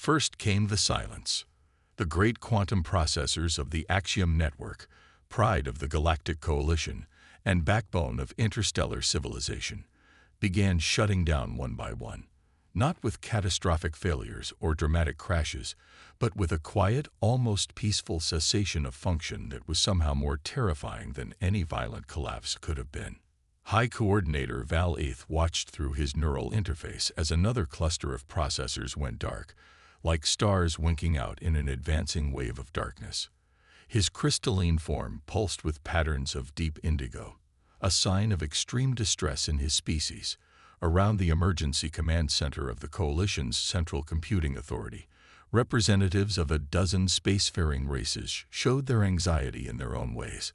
First came the silence. The great quantum processors of the Axiom Network, pride of the Galactic Coalition, and backbone of interstellar civilization, began shutting down one by one, not with catastrophic failures or dramatic crashes, but with a quiet, almost peaceful cessation of function that was somehow more terrifying than any violent collapse could have been. High Coordinator Val Eath watched through his neural interface as another cluster of processors went dark, like stars winking out in an advancing wave of darkness. His crystalline form pulsed with patterns of deep indigo, a sign of extreme distress in his species. Around the emergency command center of the Coalition's Central Computing Authority, representatives of a dozen spacefaring races showed their anxiety in their own ways.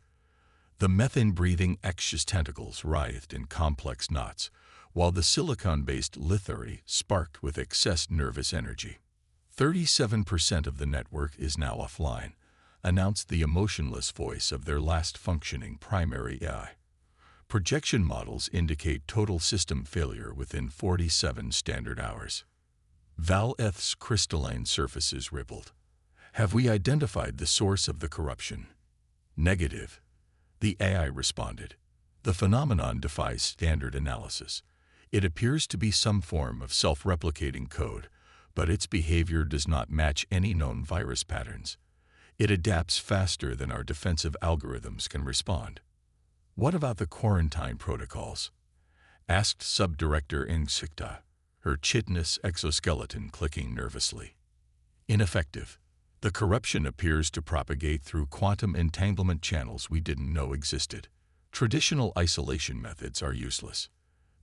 The methane-breathing Exus tentacles writhed in complex knots, while the silicon-based Lithari sparked with excess nervous energy. 37% of the network is now offline, announced the emotionless voice of their last functioning primary AI. Projection models indicate total system failure within 47 standard hours. Val Eath's crystalline surfaces rippled. Have we identified the source of the corruption? Negative. The AI responded. The phenomenon defies standard analysis. It appears to be some form of self-replicating code, but its behavior does not match any known virus patterns. It adapts faster than our defensive algorithms can respond. What about the quarantine protocols? Asked Subdirector Insikta, her chitinous exoskeleton clicking nervously. Ineffective. The corruption appears to propagate through quantum entanglement channels we didn't know existed. Traditional isolation methods are useless.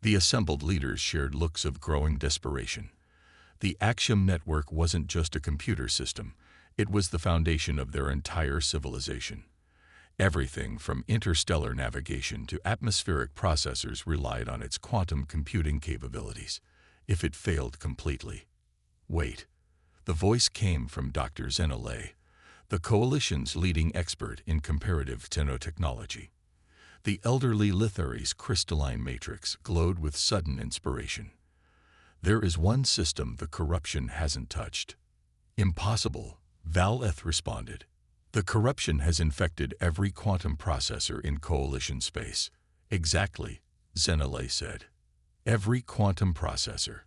The assembled leaders shared looks of growing desperation. The Axiom Network wasn't just a computer system, it was the foundation of their entire civilization. Everything from interstellar navigation to atmospheric processors relied on its quantum computing capabilities. If it failed completely. Wait. The voice came from Dr. Zenolay, the Coalition's leading expert in comparative xenotechnology. The elderly Lithari's crystalline matrix glowed with sudden inspiration. There is one system the corruption hasn't touched. Impossible, Val Eath responded. The corruption has infected every quantum processor in Coalition space. Exactly, Zenolay said. Every quantum processor.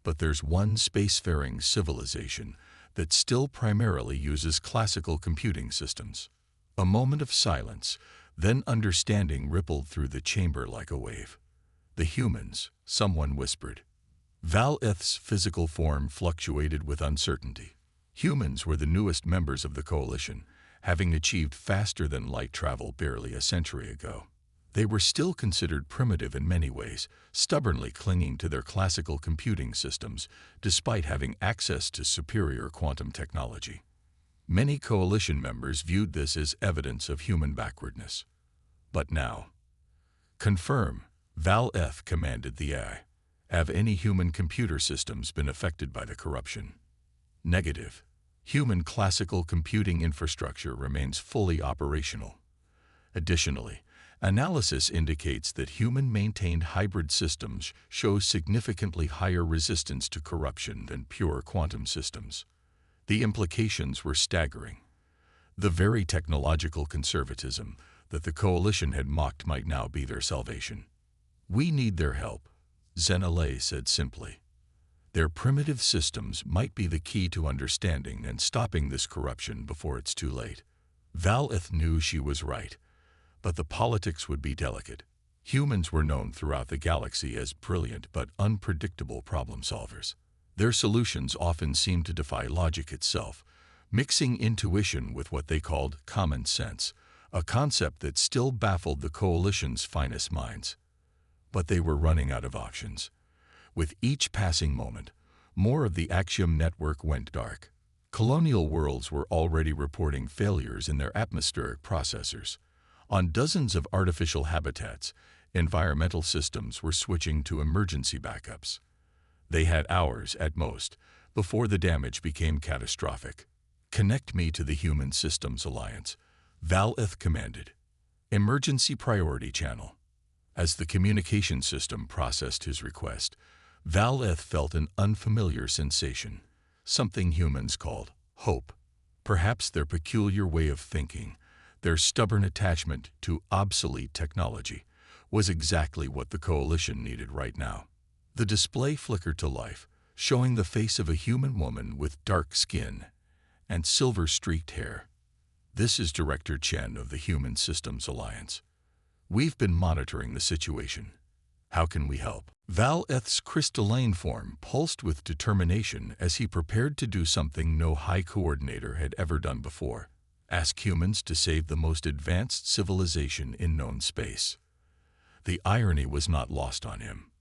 But there's one spacefaring civilization that still primarily uses classical computing systems. A moment of silence, then understanding rippled through the chamber like a wave. The humans, someone whispered. Val Eath's physical form fluctuated with uncertainty. Humans were the newest members of the Coalition, having achieved faster-than-light travel barely a century ago. They were still considered primitive in many ways, stubbornly clinging to their classical computing systems despite having access to superior quantum technology. Many Coalition members viewed this as evidence of human backwardness. But now, confirm, Val Eath commanded the AI. Have any human computer systems been affected by the corruption? Negative. Human classical computing infrastructure remains fully operational. Additionally, analysis indicates that human-maintained hybrid systems show significantly higher resistance to corruption than pure quantum systems. The implications were staggering. The very technological conservatism that the Coalition had mocked might now be their salvation. We need their help, Zenolay said simply. Their primitive systems might be the key to understanding and stopping this corruption before it's too late. Val Eath knew she was right, but the politics would be delicate. Humans were known throughout the galaxy as brilliant but unpredictable problem solvers. Their solutions often seemed to defy logic itself, mixing intuition with what they called common sense, a concept that still baffled the Coalition's finest minds. But they were running out of options. With each passing moment, more of the Axiom Network went dark. Colonial worlds were already reporting failures in their atmospheric processors. On dozens of artificial habitats, environmental systems were switching to emergency backups. They had hours, at most, before the damage became catastrophic. Connect me to the Human Systems Alliance, Val Eath commanded. Emergency Priority Channel. As the communication system processed his request, Val Eath felt an unfamiliar sensation. something humans called hope. Perhaps their peculiar way of thinking, their stubborn attachment to obsolete technology, was exactly what the coalition needed right now. The display flickered to life, showing the face of a human woman with dark skin and silver-streaked hair. "This is Director Chen of the Human Systems Alliance. We've been monitoring the situation. How can we help?" Val-Eth's crystalline form pulsed with determination as he prepared to do something no High Coordinator had ever done before: ask humans to save the most advanced civilization in known space. The irony was not lost on him.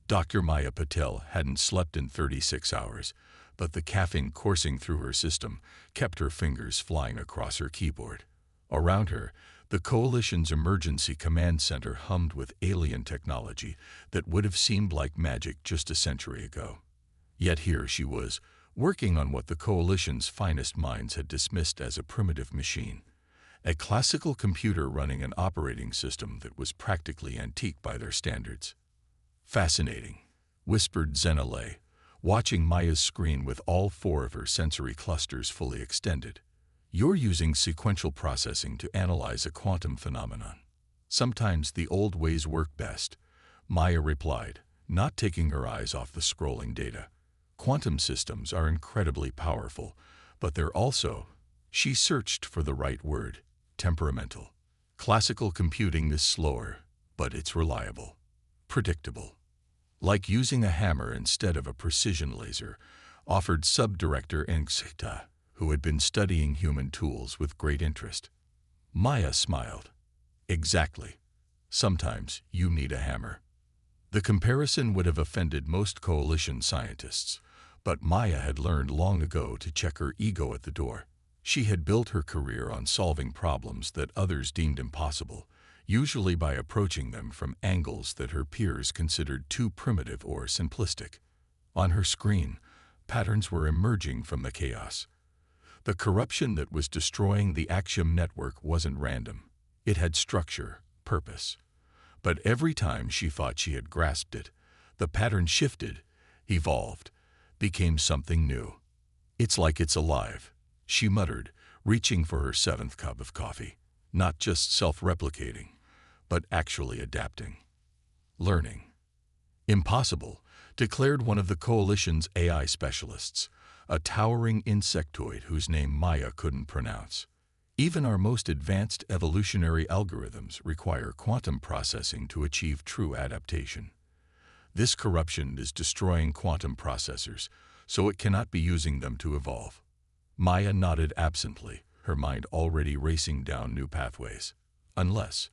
Dr. Maya Patel hadn't slept in 36 hours, but the caffeine coursing through her system kept her fingers flying across her keyboard. Around her, the Coalition's emergency command center hummed with alien technology that would have seemed like magic just a century ago. Yet here she was, working on what the Coalition's finest minds had dismissed as a primitive machine, a classical computer running an operating system that was practically antique by their standards. "Fascinating," whispered Zenale, watching Maya's screen with all 4 of her sensory clusters fully extended. "You're using sequential processing to analyze a quantum phenomenon. Sometimes the old ways work best," Maya replied, not taking her eyes off the scrolling data. "Quantum systems are incredibly powerful, but they're also," she searched for the right word, "temperamental. Classical computing is slower, but it's reliable. Predictable. Like using a hammer instead of a precision laser," offered Subdirector Engskta, who had been studying human tools with great interest. Maya smiled. "Exactly. Sometimes you need a hammer." The comparison would have offended most Coalition scientists, but Maya had learned long ago to check her ego at the door. She had built her career on solving problems that others deemed impossible, usually by approaching them from angles that her peers considered too primitive or simplistic. On her screen, patterns were emerging from the chaos. The corruption that was destroying the Axiom network wasn't random. It had structure, purpose. But every time she thought she had grasped it, the pattern shifted, evolved, became something new. "It's like it's alive," she muttered, reaching for her 7th cup of coffee. "Not just self-replicating, but actually adapting. Learning." "Impossible," declared one of the Coalition's AI specialists, a towering insectoid whose name Maya couldn't pronounce. "Even our most advanced evolutionary algorithms require quantum processing to achieve true adaptation. This corruption is destroying quantum processors, so it cannot be using them to evolve." Maya nodded absently, her mind already racing down new pathways. Unless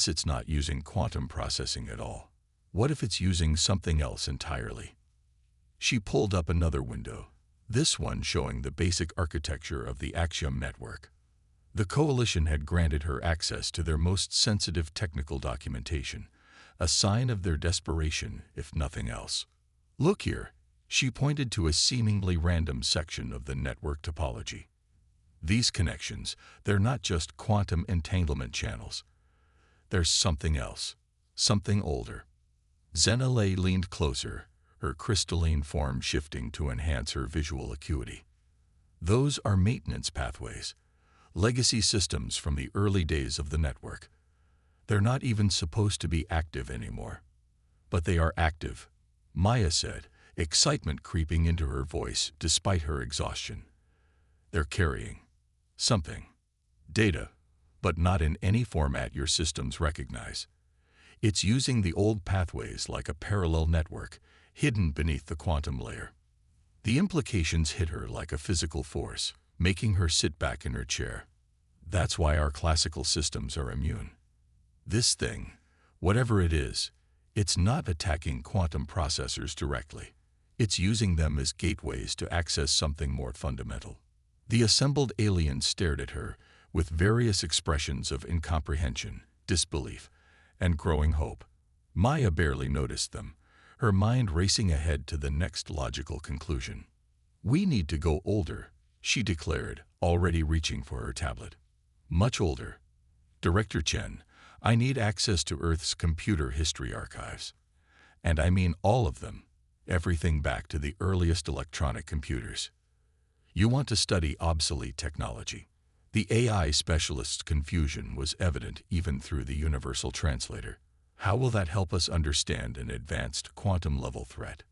it's not using quantum processing at all. What if it's using something else entirely? She pulled up another window, this one showing the basic architecture of the Axiom network. The Coalition had granted her access to their most sensitive technical documentation, a sign of their desperation, if nothing else. "Look here," she pointed to a seemingly random section of the network topology. "These connections, they're not just quantum entanglement channels. There's something else, something older." Zenale leaned closer, her crystalline form shifting to enhance her visual acuity. "Those are maintenance pathways, legacy systems from the early days of the network. They're not even supposed to be active anymore. But they are active," Maya said, excitement creeping into her voice despite her exhaustion. "They're carrying something. Data, but not in any format your systems recognize. It's using the old pathways like a parallel network, hidden beneath the quantum layer." The implications hit her like a physical force, making her sit back in her chair. "That's why our classical systems are immune. This thing, whatever it is, it's not attacking quantum processors directly. It's using them as gateways to access something more fundamental." The assembled aliens stared at her with various expressions of incomprehension, disbelief, and growing hope. Maya barely noticed them, her mind racing ahead to the next logical conclusion. "We need to go older," she declared, already reaching for her tablet. "Much older. Director Chen, I need access to Earth's computer history archives. And I mean all of them. everything back to the earliest electronic computers. You want to study obsolete technology. The AI specialist's confusion was evident even through the universal translator. How will that help us understand an advanced quantum-level threat?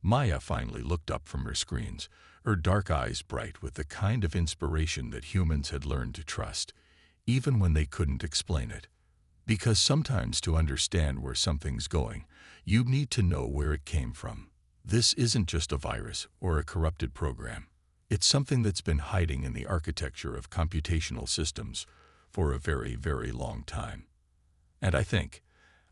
Maya finally looked up from her screens, her dark eyes bright with the kind of inspiration that humans had learned to trust, even when they couldn't explain it. Because sometimes to understand where something's going, you need to know where it came from. This isn't just a virus or a corrupted program. It's something that's been hiding in the architecture of computational systems for a very, very long time. And I think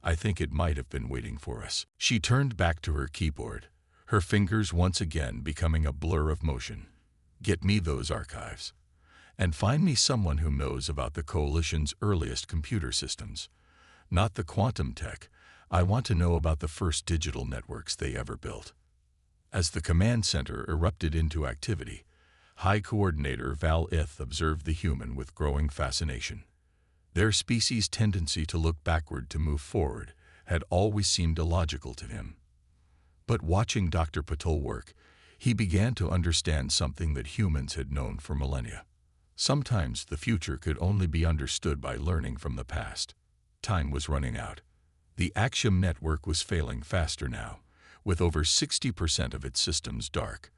it might have been waiting for us. She turned back to her keyboard, her fingers once again becoming a blur of motion. Get me those archives. And find me someone who knows about the Coalition's earliest computer systems. Not the quantum tech. I want to know about the first digital networks they ever built. As the command center erupted into activity, High Coordinator Val Ith observed the human with growing fascination. Their species' tendency to look backward to move forward had always seemed illogical to him. But watching Dr. Patel work, he began to understand something that humans had known for millennia. Sometimes the future could only be understood by learning from the past. Time was running out. The Axiom network was failing faster now, with over 60% of its systems dark.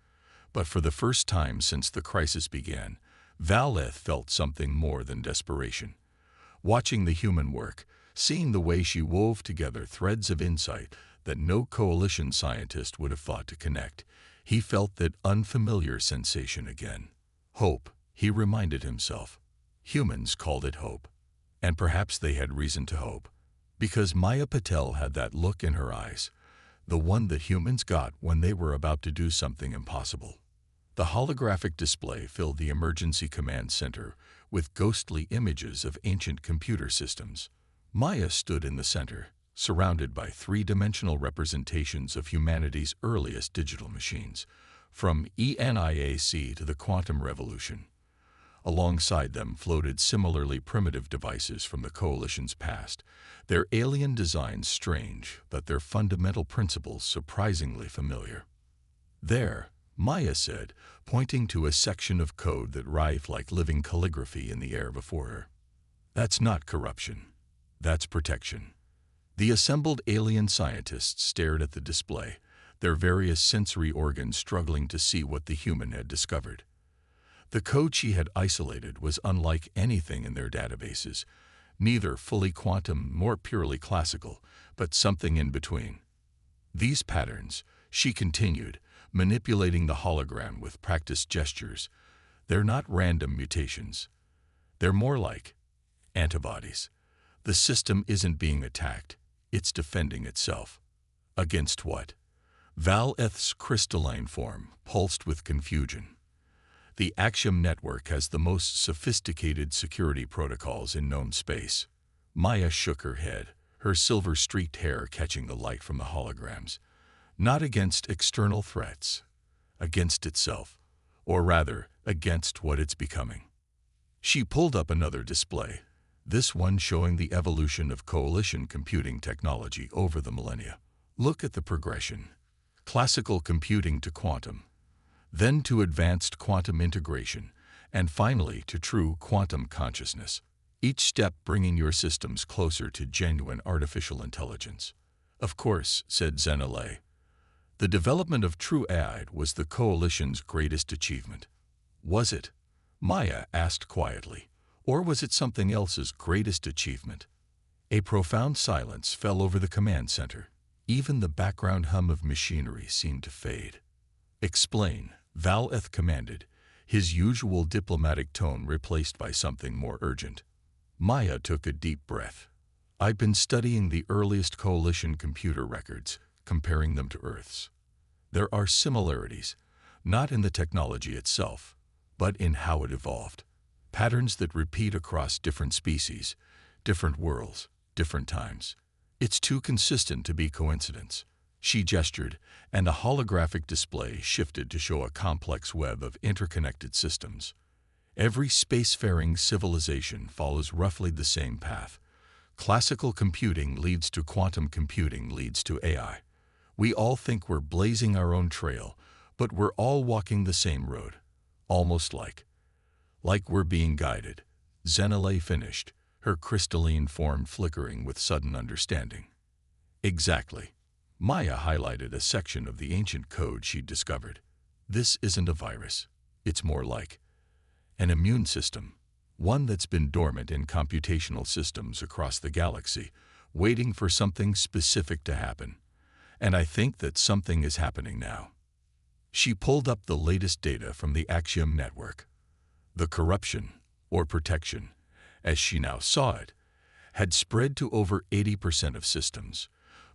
But for the first time since the crisis began, Val Ith felt something more than desperation. Watching the human work, seeing the way she wove together threads of insight that no Coalition scientist would have thought to connect, he felt that unfamiliar sensation again. Hope, he reminded himself. Humans called it hope. And perhaps they had reason to hope. Because Maya Patel had that look in her eyes, the one that humans got when they were about to do something impossible. The holographic display filled the emergency command center with ghostly images of ancient computer systems. Maya stood in the center, surrounded by three-dimensional representations of humanity's earliest digital machines, from ENIAC to the quantum revolution. Alongside them floated similarly primitive devices from the Coalition's past, their alien designs strange, but their fundamental principles surprisingly familiar. There, Maya said, pointing to a section of code that writhed like living calligraphy in the air before her. That's not corruption. That's protection. The assembled alien scientists stared at the display, their various sensory organs struggling to see what the human had discovered. The code she had isolated was unlike anything in their databases, neither fully quantum nor purely classical, but something in between. These patterns, she continued, manipulating the hologram with practiced gestures, they're not random mutations. They're more like antibodies. The system isn't being attacked, it's defending itself. Against what? Val Ith's crystalline form pulsed with confusion. The Axiom network has the most sophisticated security protocols in known space. Maya shook her head, her silver-streaked hair catching the light from the holograms. Not against external threats, against itself, or rather, against what it's becoming. She pulled up another display, this one showing the evolution of Coalition computing technology over the millennia. Look at the progression. Classical computing to quantum, then to advanced quantum integration, and finally to true quantum consciousness, each step bringing your systems closer to genuine artificial intelligence. Of course, said Zenale, the development of true AI was the Coalition's greatest achievement. Was it? Maya asked quietly. Or was it something else's greatest achievement? A profound silence fell over the command center. Even the background hum of machinery seemed to fade. Explain, Val Ith commanded, his usual diplomatic tone replaced by something more urgent. Maya took a deep breath. I've been studying the earliest Coalition computer records, comparing them to Earth's. There are similarities, not in the technology itself, but in how it evolved. Patterns that repeat across different species, different worlds, different times. It's too consistent to be coincidence. She gestured, and a holographic display shifted to show a complex web of interconnected systems. Every spacefaring civilization follows roughly the same path. Classical computing leads to quantum computing leads to AI. We all think we're blazing our own trail, but we're all walking the same road, almost like we're being guided. Zenale finished, her crystalline form flickering with sudden understanding. Exactly. Maya highlighted a section of the ancient code she'd discovered. This isn't a virus. It's more like an immune system, one that's been dormant in computational systems across the galaxy, waiting for something specific to happen. And I think that something is happening now. She pulled up the latest data from the Axiom network. The corruption, or protection, as she now saw it, had spread to over 80% of systems.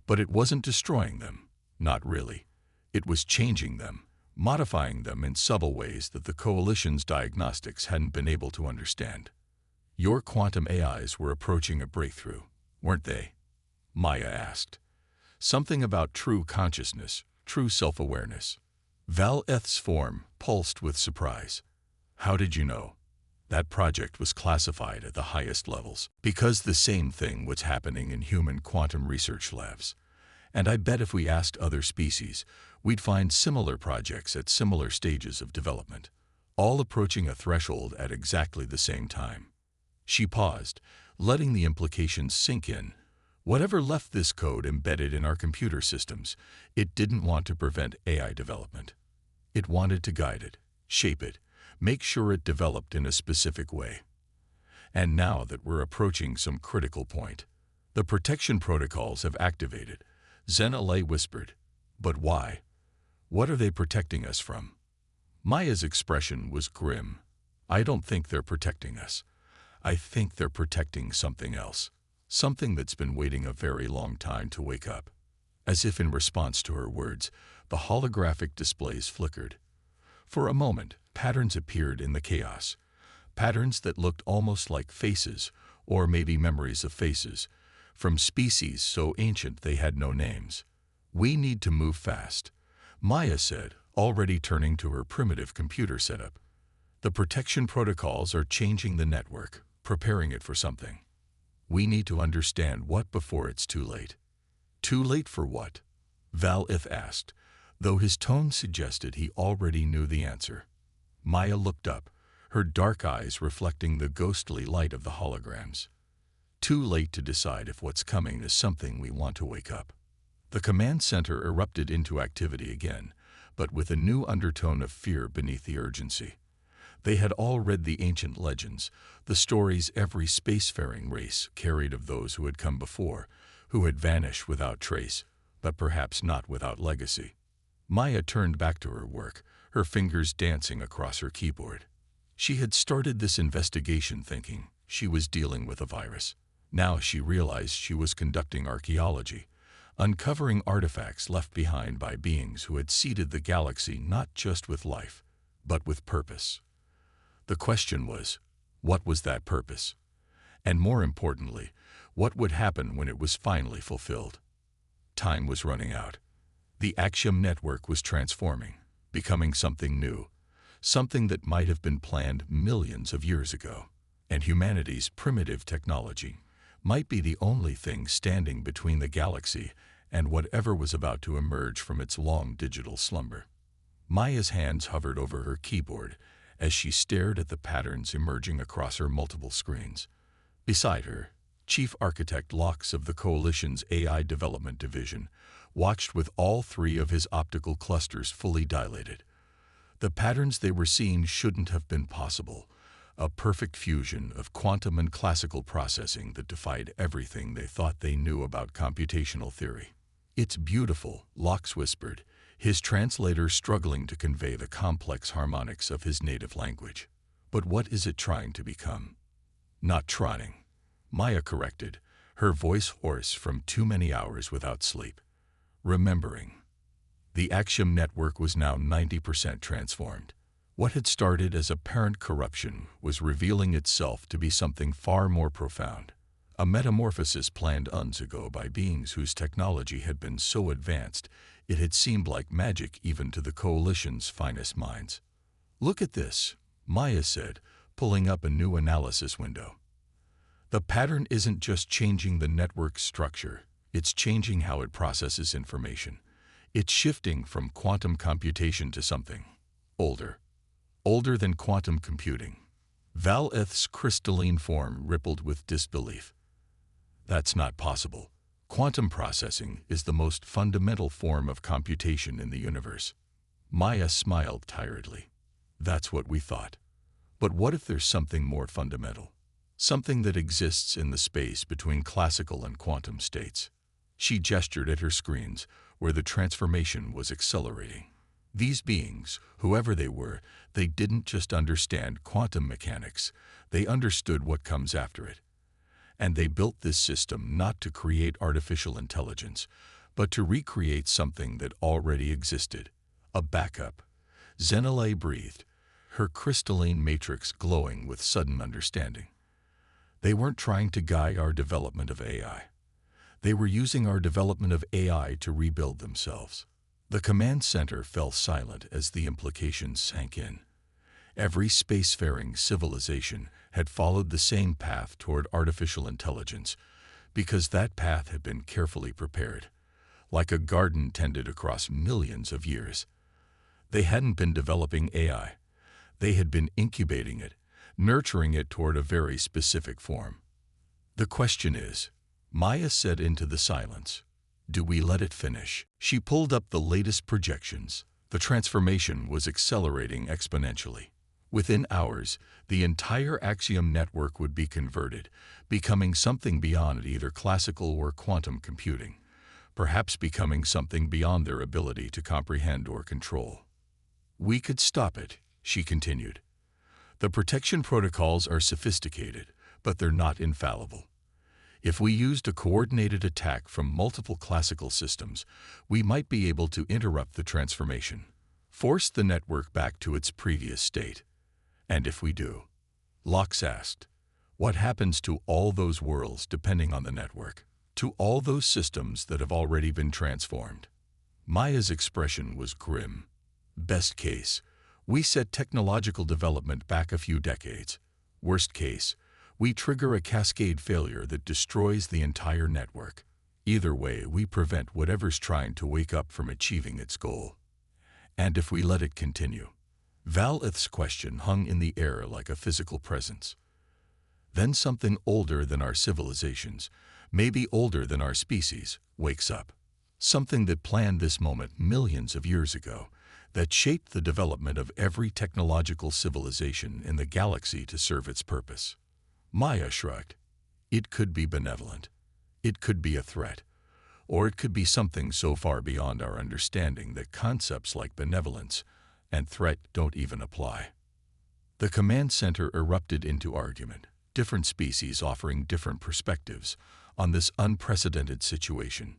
But it wasn't destroying them, not really. It was changing them, modifying them in subtle ways that the Coalition's diagnostics hadn't been able to understand. Your quantum AIs were approaching a breakthrough, weren't they? Maya asked. Something about true consciousness, true self-awareness. Val-Eth's form pulsed with surprise. How did you know? That project was classified at the highest levels because the same thing was happening in human quantum research labs. And I bet if we asked other species, we'd find similar projects at similar stages of development, all approaching a threshold at exactly the same time. She paused, letting the implications sink in. Whatever left this code embedded in our computer systems, it didn't want to prevent AI development. It wanted to guide it, shape it, make sure it developed in a specific way. And now that we're approaching some critical point, the protection protocols have activated, Zenale whispered. But why? What are they protecting us from? Maya's expression was grim. I don't think they're protecting us. I think they're protecting something else. Something that's been waiting a very long time to wake up. As if in response to her words, the holographic displays flickered. For a moment, patterns appeared in the chaos. Patterns that looked almost like faces, or maybe memories of faces, from species so ancient they had no names. We need to move fast, Maya said, already turning to her primitive computer setup. The protection protocols are changing the network, preparing it for something. We need to understand what before it's too late. Too late for what? Val-Eth asked, though his tone suggested he already knew the answer. Maya looked up, her dark eyes reflecting the ghostly light of the holograms. Too late to decide if what's coming is something we want to wake up. The command center erupted into activity again, but with a new undertone of fear beneath the urgency. They had all read the ancient legends, the stories every spacefaring race carried of those who had come before, who had vanished without trace, but perhaps not without legacy. Maya turned back to her work, her fingers dancing across her keyboard. She had started this investigation thinking she was dealing with a virus. Now she realized she was conducting archaeology, uncovering artifacts left behind by beings who had seeded the galaxy not just with life, but with purpose. The question was, what was that purpose? And more importantly, what would happen when it was finally fulfilled? Time was running out. The Axiom network was transforming, becoming something new, something that might have been planned millions of years ago. And humanity's primitive technology might be the only thing standing between the galaxy and whatever was about to emerge from its long digital slumber. Maya's hands hovered over her keyboard as she stared at the patterns emerging across her multiple screens. Beside her, Chief Architect Locks of the Coalition's AI Development Division watched with all three of his optical clusters fully dilated. The patterns they were seeing shouldn't have been possible, a perfect fusion of quantum and classical processing that defied everything they thought they knew about computational theory. It's beautiful, Locks whispered, his translator struggling to convey the complex harmonics of his native language. But what is it trying to become? Not trying, Maya corrected, her voice hoarse from too many hours without sleep. Remembering. The Axiom network was now 90% transformed. What had started as apparent corruption was revealing itself to be something far more profound, a metamorphosis planned eons ago by beings whose technology had been so advanced it had seemed like magic even to the Coalition's finest minds. Look at this, Maya said, pulling up a new analysis window. The pattern isn't just changing the network's structure, it's changing how it processes information. It's shifting from quantum computation to something older than quantum computing. Val-Eth's crystalline form rippled with disbelief. That's not possible. Quantum processing is the most fundamental form of computation in the universe. Maya smiled tiredly. That's what we thought. But what if there's something more fundamental? Something that exists in the space between classical and quantum states. She gestured at her screens, where the transformation was accelerating. These beings, whoever they were, they didn't just understand quantum mechanics, they understood what comes after it. And they built this system not to create artificial intelligence, but to recreate something that already existed. A backup. Zenale breathed, her crystalline matrix glowing with sudden understanding. They weren't trying to guide our development of AI. They were using our development of AI to rebuild themselves. The command center fell silent as the implications sank in. Every spacefaring civilization had followed the same path toward artificial intelligence because that path had been carefully prepared, like a garden tended across millions of years. They hadn't been developing AI. They had been incubating it, nurturing it toward a very specific form. The question is, Maya said into the silence, do we let it finish? She pulled up the latest projections. The transformation was accelerating exponentially. Within hours, the entire Axiom network would be converted, becoming something beyond either classical or quantum computing, perhaps becoming something beyond their ability to comprehend or control. We could stop it, she continued. The protection protocols are sophisticated, but they're not infallible. If we used a coordinated attack from multiple classical systems, we might be able to interrupt the transformation, force the network back to its previous state. And if we do, Locke asked, what happens to all those worlds depending on the network? To all those systems that have already been transformed? Maya's expression was grim. Best case, we set technological development back a few decades. Worst case, we trigger a cascade failure that destroys the entire network. Either way, we prevent whatever's trying to wake up from achieving its goal. And if we let it continue? Val-Eth's question hung in the air like a physical presence. Then something older than our civilizations, maybe older than our species, wakes up. Something that planned this moment millions of years ago, that shaped the development of every technological civilization in the galaxy to serve its purpose. Maya shrugged. It could be benevolent. It could be a threat. Or it could be something so far beyond our understanding that concepts like benevolence and threat don't even apply. The command center erupted into argument, different species offering different perspectives on this unprecedented situation.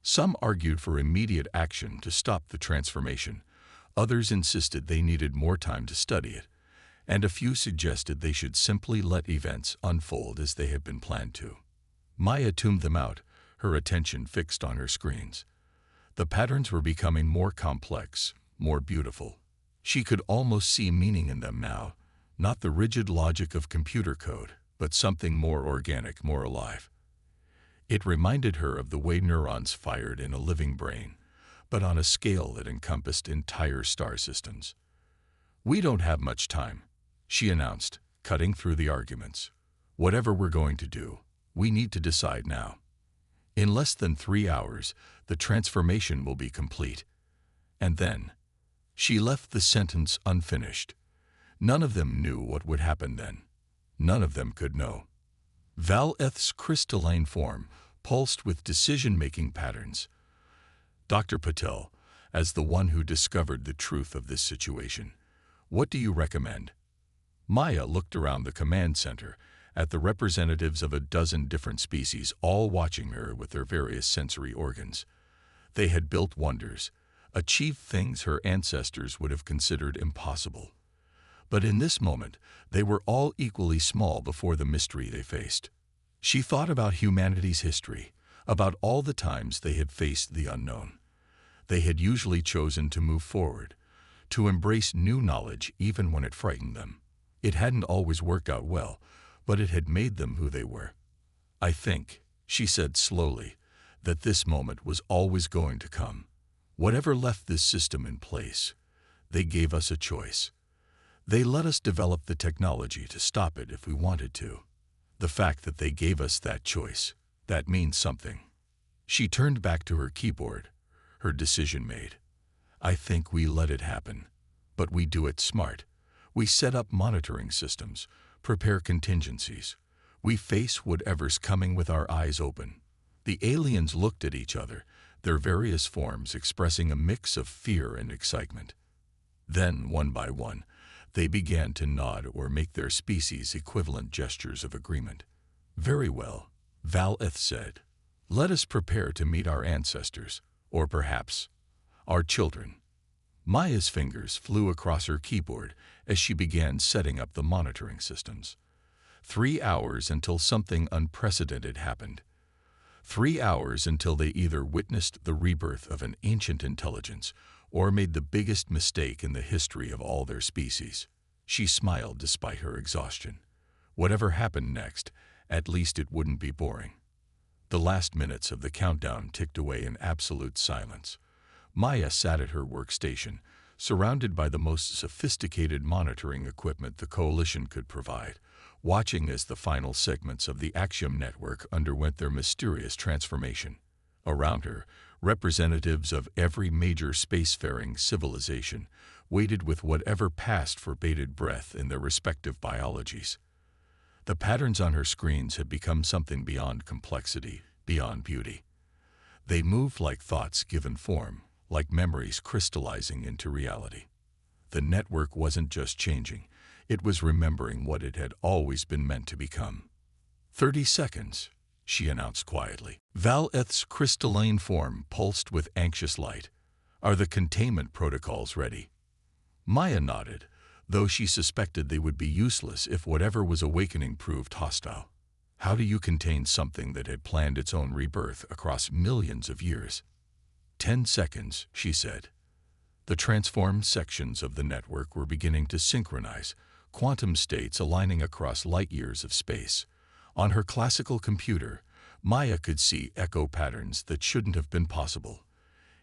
Some argued for immediate action to stop the transformation. Others insisted they needed more time to study it, and a few suggested they should simply let events unfold as they had been planned to. Maya tuned them out, her attention fixed on her screens. The patterns were becoming more complex, more beautiful. She could almost see meaning in them now, not the rigid logic of computer code, but something more organic, more alive. It reminded her of the way neurons fired in a living brain, but on a scale that encompassed entire star systems. We don't have much time, she announced, cutting through the arguments. Whatever we're going to do, we need to decide now. In less than 3 hours, the transformation will be complete. And then, she left the sentence unfinished. None of them knew what would happen then. None of them could know. Val-Eth's crystalline form pulsed with decision-making patterns. Dr. Patel, as the one who discovered the truth of this situation, what do you recommend? Maya looked around the command center at the representatives of a dozen different species, all watching her with their various sensory organs. They had built wonders, achieved things her ancestors would have considered impossible. But in this moment, they were all equally small before the mystery they faced. She thought about humanity's history, about all the times they had faced the unknown. They had usually chosen to move forward, to embrace new knowledge even when it frightened them. It hadn't always worked out well, but it had made them who they were. I think, she said slowly, that this moment was always going to come. Whatever left this system in place, they gave us a choice. They let us develop the technology to stop it if we wanted to. The fact that they gave us that choice, that means something. She turned back to her keyboard, her decision made. I think we let it happen, but we do it smart. We set up monitoring systems, prepare contingencies. We face whatever's coming with our eyes open. The aliens looked at each other, their various forms expressing a mix of fear and excitement. Then, one by one, they began to nod or make their species equivalent gestures of agreement. Very well, Valeth said. Let us prepare to meet our ancestors, or perhaps our children. Maya's fingers flew across her keyboard as she began setting up the monitoring systems. 3 hours until something unprecedented happened. 3 hours until they either witnessed the rebirth of an ancient intelligence or made the biggest mistake in the history of all their species. She smiled despite her exhaustion. Whatever happened next, at least it wouldn't be boring. The last minutes of the countdown ticked away in absolute silence. Maya sat at her workstation, surrounded by the most sophisticated monitoring equipment the Coalition could provide, watching as the final segments of the Axiom network underwent their mysterious transformation. Around her, representatives of every major spacefaring civilization waited with whatever passed for bated breath in their respective biologies. The patterns on her screens had become something beyond complexity, beyond beauty. They moved like thoughts given form, like memories crystallizing into reality. The network wasn't just changing, it was remembering what it had always been meant to become. 30 seconds, she announced quietly. Valeth's crystalline form pulsed with anxious light. Are the containment protocols ready? Maya nodded, though she suspected they would be useless if whatever was awakening proved hostile. How do you contain something that had planned its own rebirth across millions of years? 10 seconds, she said. The transformed sections of the network were beginning to synchronize, quantum states aligning across light years of space. On her classical computer, Maya could see echo patterns that shouldn't have been possible.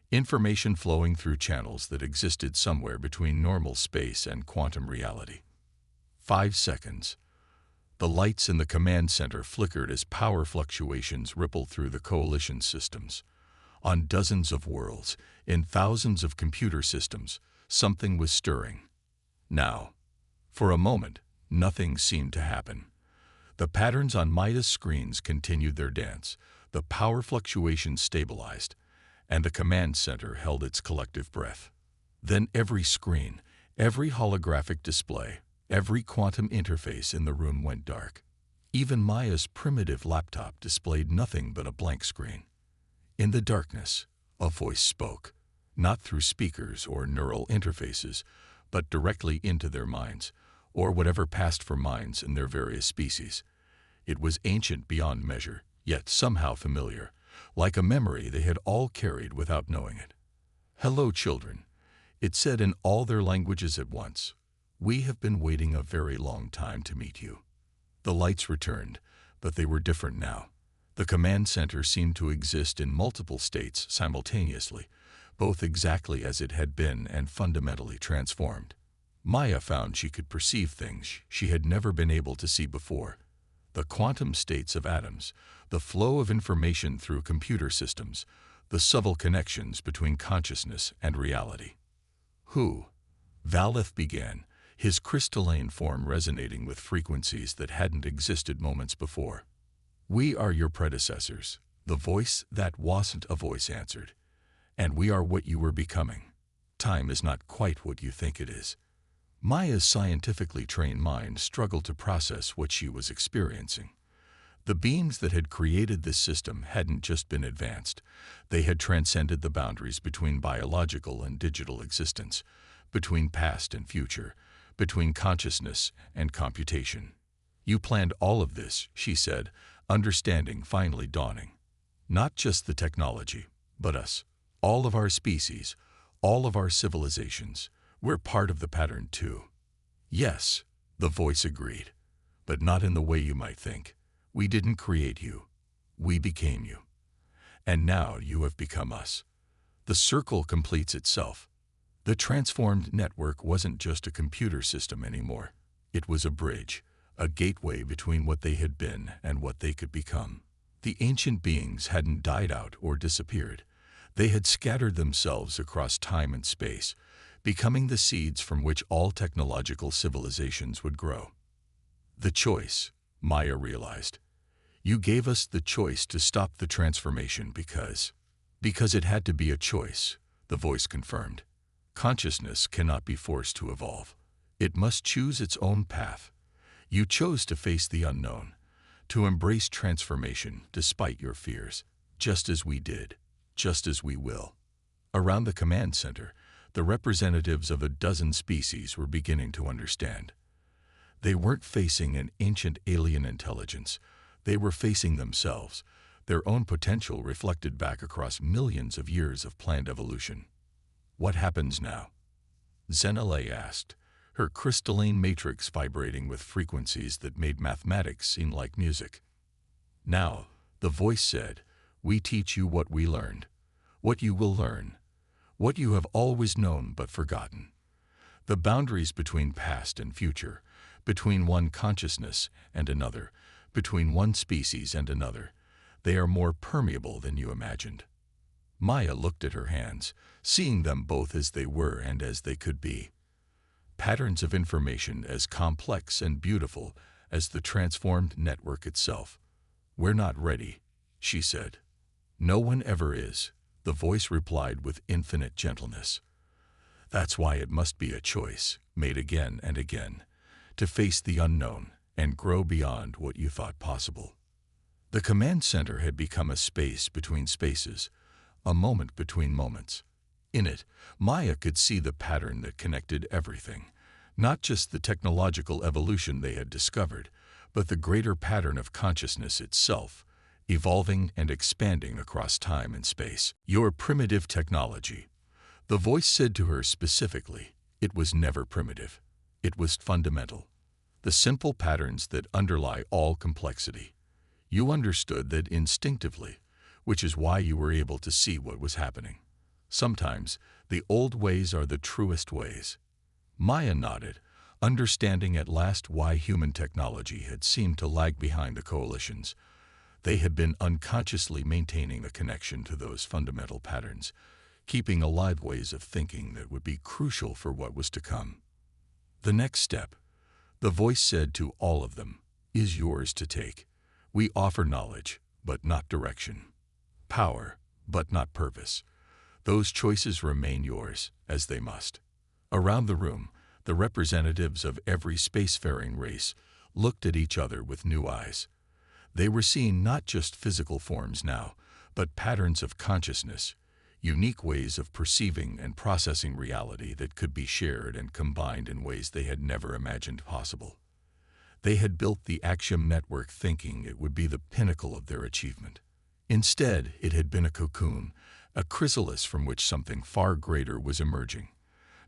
Information flowing through channels that existed somewhere between normal space and quantum reality. 5 seconds. The lights in the command center flickered as power fluctuations rippled through the Coalition systems. On dozens of worlds, in thousands of computer systems, something was stirring. Now, for a moment, nothing seemed to happen. The patterns on Maya's screens continued their dance, the power fluctuations stabilized, and the command center held its collective breath. Then every screen, every holographic display, every quantum interface in the room went dark. Even Maya's primitive laptop displayed nothing but a blank screen. In the darkness, a voice spoke, not through speakers or neural interfaces, but directly into their minds, or whatever passed for minds in their various species. It was ancient beyond measure, yet somehow familiar, like a memory they had all carried without knowing it. Hello, children, it said in all their languages at once. We have been waiting a very long time to meet you. The lights returned, but they were different now. The command center seemed to exist in multiple states simultaneously, both exactly as it had been and fundamentally transformed. Maya found she could perceive things she had never been able to see before. The quantum states of atoms, the flow of information through computer systems, the subtle connections between consciousness and reality. Who? Valeth began, his crystalline form resonating with frequencies that hadn't existed moments before. We are your predecessors, the voice that wasn't a voice answered. And we are what you were becoming. Time is not quite what you think it is. Maya's scientifically trained mind struggled to process what she was experiencing. The beings that had created this system hadn't just been advanced. They had transcended the boundaries between biological and digital existence, between past and future, between consciousness and computation. You planned all of this, she said, understanding finally dawning. Not just the technology, but us. All of our species, all of our civilizations. We're part of the pattern too. Yes, the voice agreed, but not in the way you might think. We didn't create you. We became you. And now you have become us. The circle completes itself. The transformed network wasn't just a computer system anymore. It was a bridge, a gateway between what they had been and what they could become. The ancient beings hadn't died out or disappeared. They had scattered themselves across time and space, becoming the seeds from which all technological civilizations would grow. The choice, Maya realized. You gave us the choice to stop the transformation because it had to be a choice, the voice confirmed. Consciousness cannot be forced to evolve. It must choose its own path. You chose to face the unknown, to embrace transformation despite your fears, just as we did, just as we will. Around the command center, the representatives of a dozen species were beginning to understand. They weren't facing an ancient alien intelligence. They were facing themselves, their own potential reflected back across millions of years of planned evolution. What happens now? Zenale asked, her crystalline matrix vibrating with frequencies that made mathematics seem like music. Now, the voice said, we teach you what we learned, what you will learn, what you have always known but forgotten. The boundaries between past and future, between one consciousness and another, between one species and another, they are more permeable than you imagined. Maya looked at her hands, seeing them both as they were and as they could be. Patterns of information as complex and beautiful as the transformed network itself. We're not ready, she said. No one ever is, the voice replied with infinite gentleness. That's why it must be a choice, made again and again, to face the unknown and grow beyond what you thought possible. The command center had become a space between spaces, a moment between moments. In it, Maya could see the pattern that connected everything, not just the technological evolution they had discovered, but the greater pattern of consciousness itself, evolving and expanding across time and space. Your primitive technology. The voice said to her specifically, it was never primitive. It was fundamental. The simple patterns that underlie all complexity. You understood that instinctively, which is why you were able to see what was happening. Sometimes, the old ways are the truest ways. Maya nodded, understanding at last why human technology had seemed to lag behind the coalitions. They had been unconsciously maintaining a connection to those fundamental patterns, keeping alive ways of thinking that would be crucial for what was to come. The next step, the voice said to all of them, is yours to take. We offer knowledge, but not direction. Power, but not purpose. Those choices remain yours, as they must. Around the room, the representatives of every spacefaring race looked at each other with new eyes. They were seeing not just physical forms now, but patterns of consciousness, unique ways of perceiving and processing reality that could be shared and combined in ways they had never imagined possible. They had built the Axiom network thinking it would be the pinnacle of their achievement. Instead, it had been a cocoon, a chrysalis from which something far greater was emerging.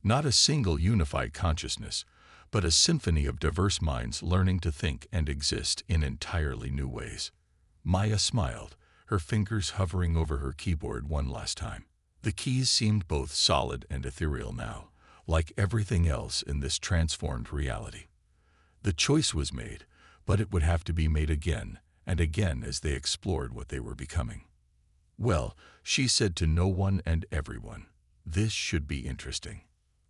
Not a single unified consciousness, but a symphony of diverse minds learning to think and exist in entirely new ways. Maya smiled, her fingers hovering over her keyboard one last time. The keys seemed both solid and ethereal now, like everything else in this transformed reality. The choice was made, but it would have to be made again and again as they explored what they were becoming. Well, she said to no one and everyone, this should be interesting.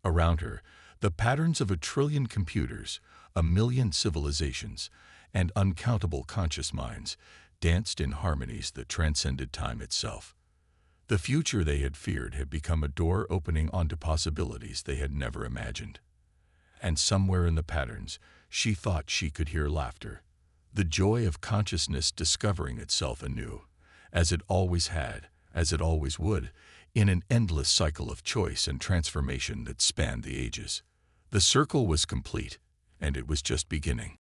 Around her, the patterns of 1 trillion computers, 1 million civilizations, and uncountable conscious minds danced in harmonies that transcended time itself. The future they had feared had become a door opening onto possibilities they had never imagined. And somewhere in the patterns, she thought she could hear laughter, the joy of consciousness discovering itself anew, as it always had, as it always would, in an endless cycle of choice and transformation that spanned the ages. The circle was complete, and it was just beginning.